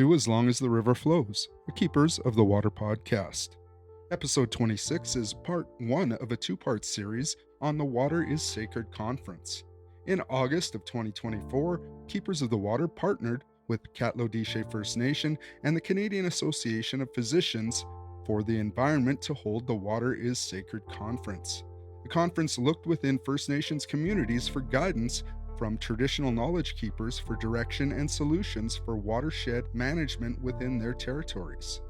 to As Long as the River Flows, the Keepers of the Water podcast. Episode 26 is part 1 of a 2-part series on the Water is Sacred conference. In August of 2024, Keepers of the Water partnered with Katlodeeche First Nation and the Canadian Association of Physicians for the Environment to hold the Water is Sacred conference. The conference looked within First Nations communities for guidance from traditional knowledge keepers for direction and solutions for watershed management within their territories.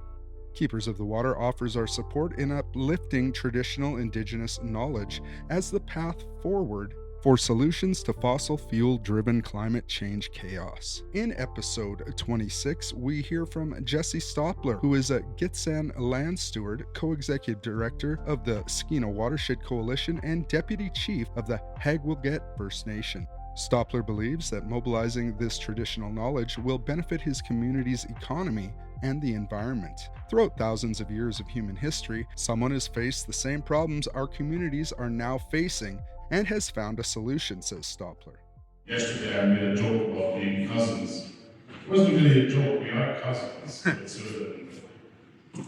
Keepers of the Water offers our support in uplifting traditional Indigenous knowledge as the path forward for solutions to fossil fuel-driven climate change chaos. In episode 26, we hear from Stoepler, who is a Gitxsan land steward, co-executive director of the Skeena Watershed Coalition, and deputy chief of the Hagwilget First Nation. Stoepler believes that mobilizing this traditional knowledge will benefit his community's economy and the environment. Throughout thousands of years of human history, someone has faced the same problems our communities are now facing and has found a solution, says Stoepler. Yesterday I made a joke about being cousins. It wasn't really a joke, we are cousins, but sort of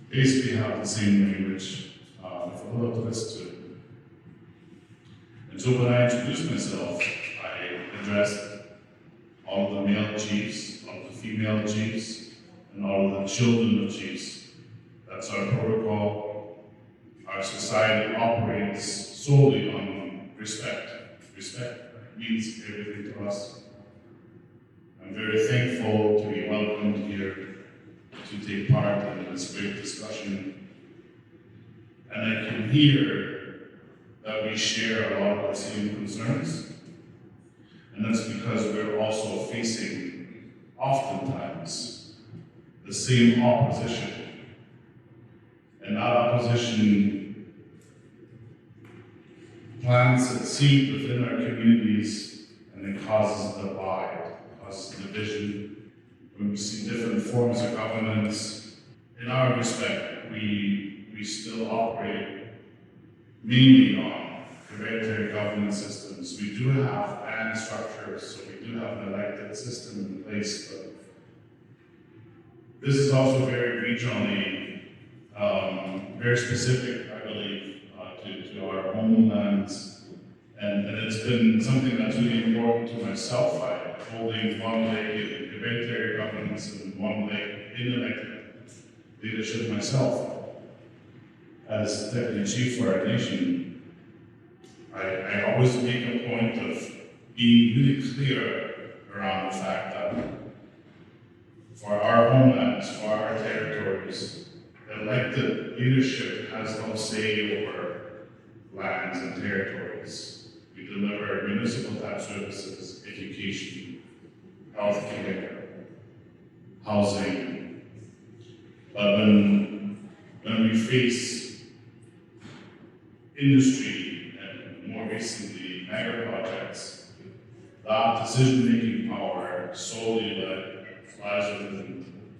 basically have the same language with a little twist to it. And so when I introduced myself, I addressed all of the male chiefs, all of the female chiefs, and all of the children of chiefs. That's our protocol. Our society operates solely on respect. Respect means everything to us. I'm very thankful to be welcomed here to take part in this great discussion. And I can hear that we share a lot of the same concerns. And that's because we're also facing, oftentimes, the same opposition. And that opposition plants its seed within our communities, and it causes divide, causes division. When we see different forms of governance, in our respect, we still operate mainly on hereditary governance systems. We do have band structures, so we do have an elected system in place, but this is also very regionally, very specific, I believe, to our homelands. And it's been something that's really important to myself. I'm holding one leg in hereditary governance and one leg in elected leadership myself. As deputy chief for our nation, I always make a point of being really clear around the fact that for our homelands, for our territories, elected leadership has no say over lands and territories. We deliver municipal type services, education, healthcare, housing. But when we face industry and more recently mega projects, that decision-making power solely lies within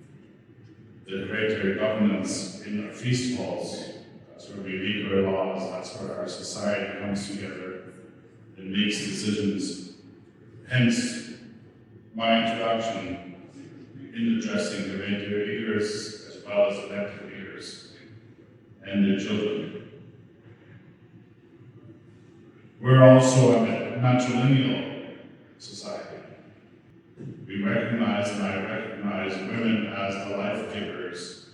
the hereditary governance in our feast halls. That's where we make our laws, that's where our society comes together and makes decisions. Hence, my introduction in addressing hereditary leaders as well as elected leaders and their children. We're also a matrilineal society. We recognize, and I recognize, women as the life givers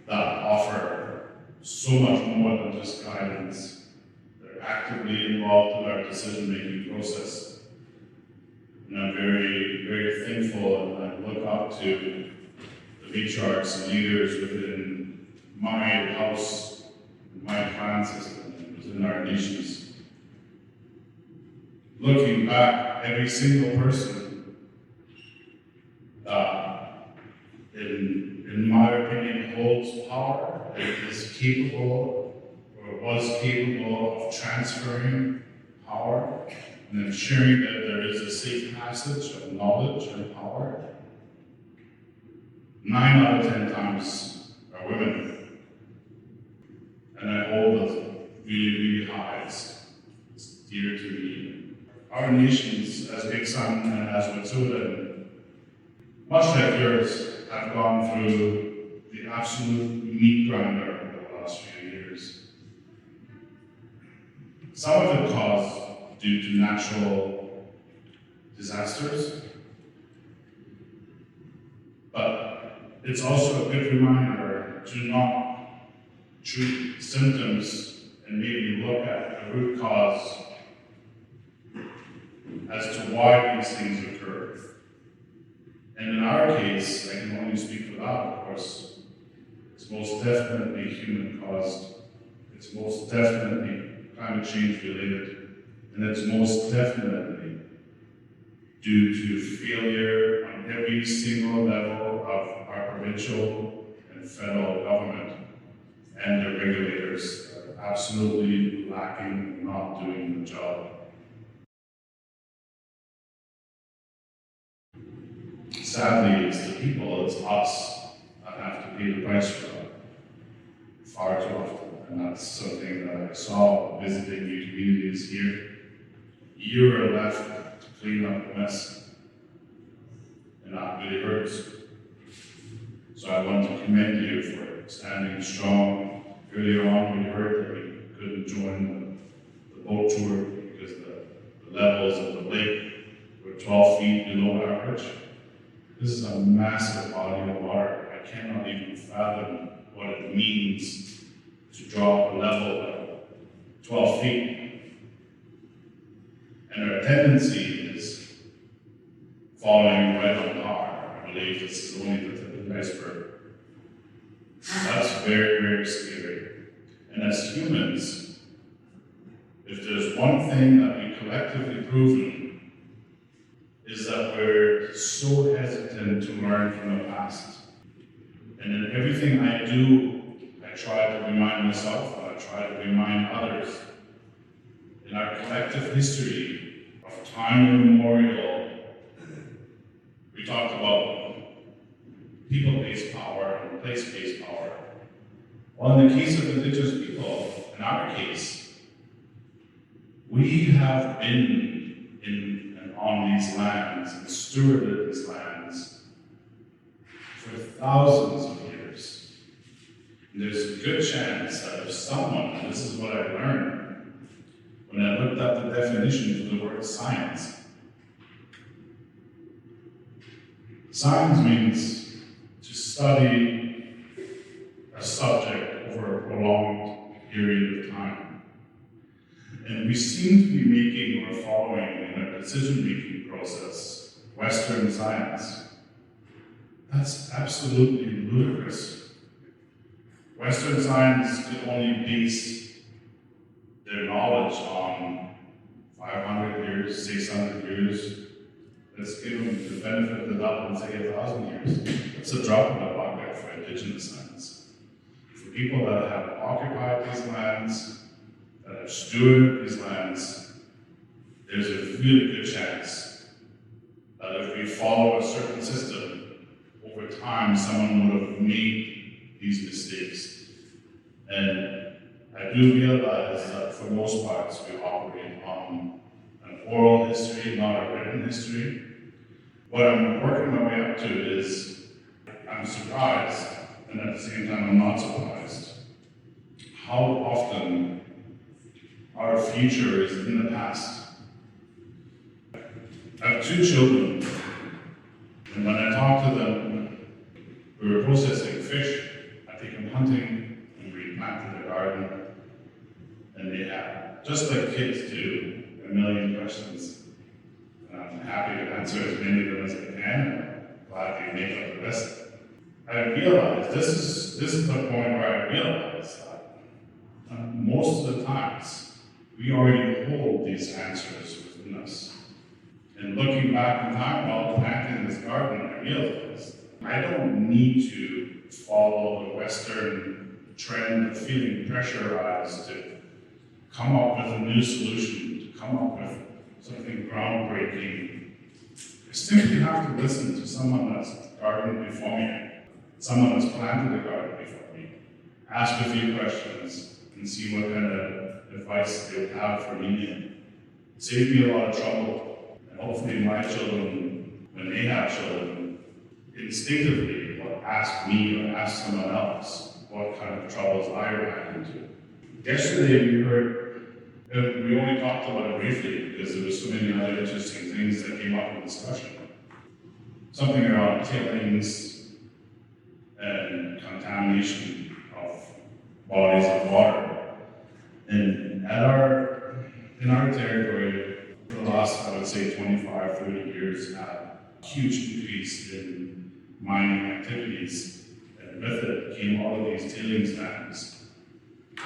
that offer so much more than just guidance. They're actively involved in our decision-making process. And I'm very, very thankful, and I look up to the matriarchs and leaders within my house, my clan system, in our nations. Looking back, every single person that, in my opinion, holds power, is capable or was capable of transferring power and ensuring that there is a safe passage of knowledge and power. 9 out of 10 times are women. And I hold those really, really high. It's dear to me. Our nations, as Gitxsan and as Wet'suwet'en, much like yours, have gone through the absolute meat grinder over the last few years. Some of it caused due to natural disasters, but it's also a good reminder to not treat symptoms and maybe look at the root cause as to why these things occur. And in our case, I can only speak for that, of course, it's most definitely human caused. It's most definitely climate change related. And it's most definitely due to failure on every single level of our provincial and federal government and their regulators that are absolutely lacking and not doing the job. Sadly, it's the people, it's us, that have to pay the price for that far too often. And that's something that I saw visiting new communities here. A year left to clean up the mess, and that really hurts. So I want to commend you for standing strong. Earlier on, we heard that we couldn't join the boat tour because the levels of the lake were 12 feet below average. This is a massive body of water. I cannot even fathom what it means to drop a level of 12 feet. And our tendency is following right on par. I believe this is only the tip of the iceberg. That's very, very scary. And as humans, if there's one thing that we collectively proven, is that we're so hesitant to learn from the past. And in everything I do, I try to remind myself and I try to remind others. In our collective history of time immemorial, we talked about people-based power and place-based power. Well, in the case of Indigenous people, in our case, we have been in and on these lands and stewarded these lands for thousands of years. And there's a good chance that if someone, and this is what I learned when I looked up the definition of the word science. Science means to study a subject over a prolonged period of time. And we seem to be making or following in our decision-making process Western science. That's absolutely ludicrous. Western science could only base their knowledge on 500 years, 600 years. Let's give them the benefit of the doubt and say 1,000 years. It's a drop in the bucket for Indigenous science. For people that have occupied these lands, that have stewarded these lands, there's a really good chance that if we follow a certain system, over time someone would have made these mistakes. And I do realize that for most parts we operate on an oral history, not a written history. What I'm working my way up to is I'm surprised, and at the same time I'm not surprised, how often our future is in the past. I have 2 children, and when I talk to them, we were processing fish. I take them hunting, and we planted a garden, and they have, just like kids do, a million questions. And I'm happy to answer as many of them as I can. I'm glad they make up the rest. I realized, this is the point where I realized that most of the times, we already hold these answers within us. And looking back in time while planting this garden, I realized I don't need to follow the Western trend of feeling pressurized to come up with a new solution, to come up with something groundbreaking. I simply have to listen to someone that's gardened before me, someone that's planted a garden before me, ask a few questions, and see what kind of advice they would have for me. It saved me a lot of trouble. And hopefully my children, when they have children, instinctively will ask me or ask someone else what kind of troubles I ran into. Yesterday we only talked about it briefly because there were so many other interesting things that came up in discussion. Something around tailings and contamination of bodies of water. And in our territory, for the last, I would say, 25, 30 years, had a huge increase in mining activities. And with it came all of these tailings dams.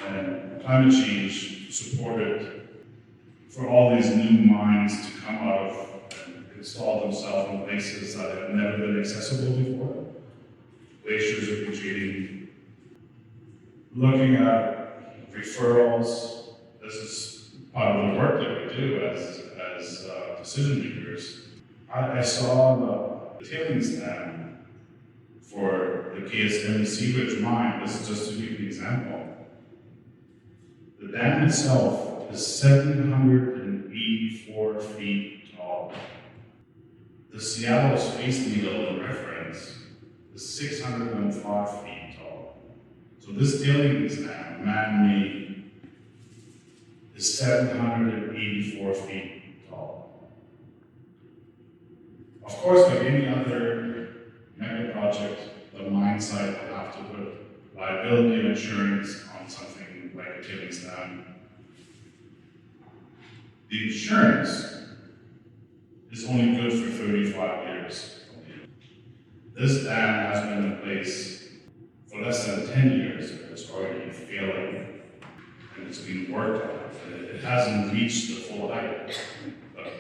And climate change supported for all these new mines to come out of and install themselves in places that have never been accessible before. Glaciers are retreating. Looking at referrals, this is part of the work that we do as decision makers. I saw the tailings dam for the KSM Seabridge mine. This is just to give you an example. The dam itself is 784 feet tall. The Seattle Space Needle in reference is 605 feet tall. So this tailings dam, man-made, is 784 feet tall. Of course, like any other mega project, the mine site will have to put liability insurance on something like a tailings dam. The insurance is only good for 35 years. This dam has been in place for less than 10 years. It's already failing, and it's been worked on. It hasn't reached the full height. But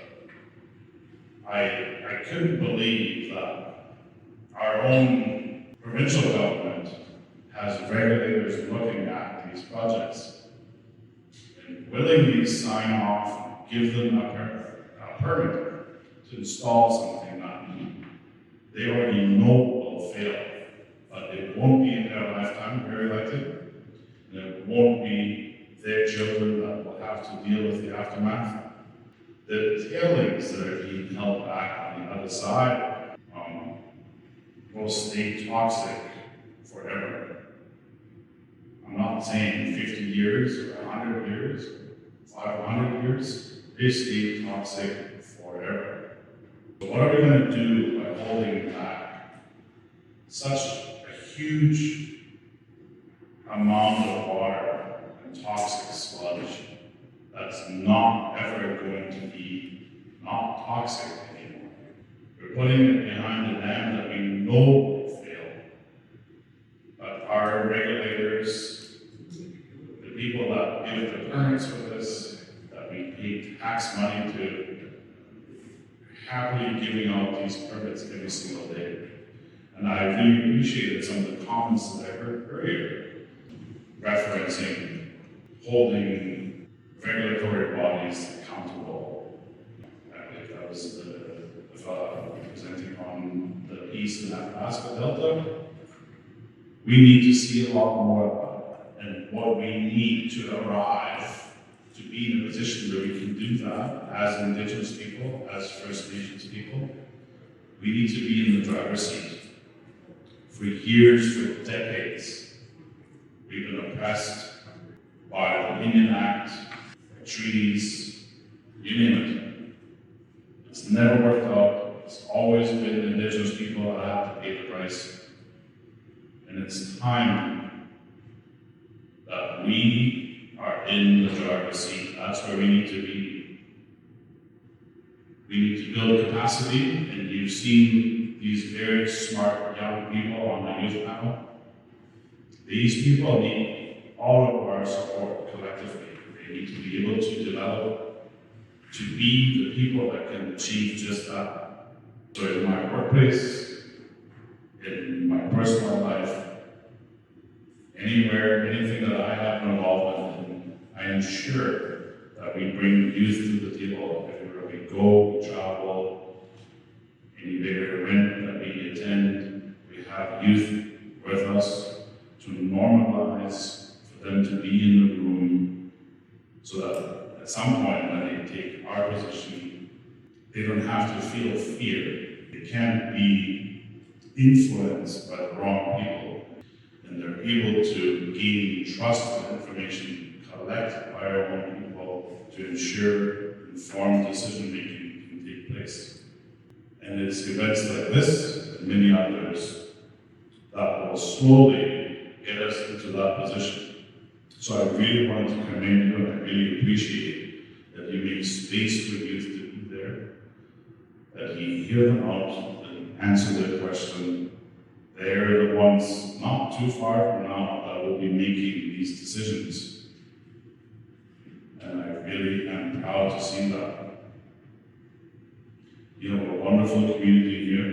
I couldn't believe that our own provincial government has regulators looking at these projects and willingly sign off, give them a permit to install something that they already know will fail, but it won't be in their lifetime, very likely, and it won't be their children that will have to deal with the aftermath. The tailings that are being held back on the other side will stay toxic forever. I'm not saying 50 years or 100 years, 500 years, they stay toxic forever. So what are we going to do by holding back such a huge amount of water and toxic sludge that's not ever going to be not toxic anymore? We're putting it behind a dam that we know will fail. But our regulators, the people that give the permits for this, that we pay tax money to, happily giving out these permits every single day. And I really appreciated some of the comments that I heard earlier, referencing holding regulatory bodies accountable. I believe that was the fellow presenting on the piece in Athabasca Delta. We need to see a lot more about that, and what we need to arrive to be in a position where we can do that as Indigenous people, as First Nations people. We need to be in the driver's seat. For years, for decades, we've been oppressed by the Indian Act, treaties, you name it. It's never worked out. It's always been Indigenous people that have to pay the price. And it's time that we are in the driver's seat. That's where we need to be. We need to build capacity, and you've seen these very smart young people on the youth panel. These people need all of our support collectively. They need to be able to develop, to be the people that can achieve just that. So in my workplace, in my personal life, anywhere, anything that I have involvement in, I ensure that we bring youth to the table. Everywhere we go, we travel, any bigger event that we attend, we have youth with us to normalize for them to be in the room, so that at some point when they take our position, they don't have to feel fear. It can't be influenced by the wrong people, and they're able to gain trust with information collected by our own people to ensure informed decision making can take place. And it's events like this and many others that will slowly get us into that position. So I really wanted to commend you, and I really appreciate that you make space for youth to be there, that you hear them out and answer their question. They're the ones not too far from now that will be making these decisions. And I really am proud to see that. You have a wonderful community here,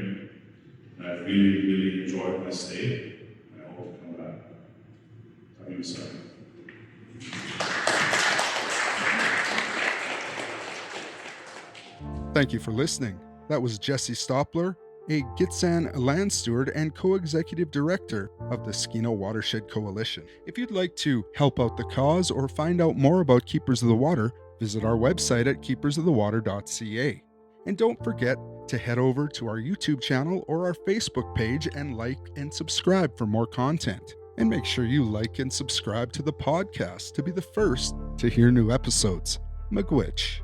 and I've really, really enjoyed my stay. I hope to come back. Thank you, sir. Thank you for listening. That was Jesse Stoepler, a Gitxsan land steward and co-executive director of the Skeena Watershed Coalition. If you'd like to help out the cause or find out more about Keepers of the Water, visit our website at keepersofthewater.ca. And don't forget to head over to our YouTube channel or our Facebook page and like and subscribe for more content. And make sure you like and subscribe to the podcast to be the first to hear new episodes. Miigwech.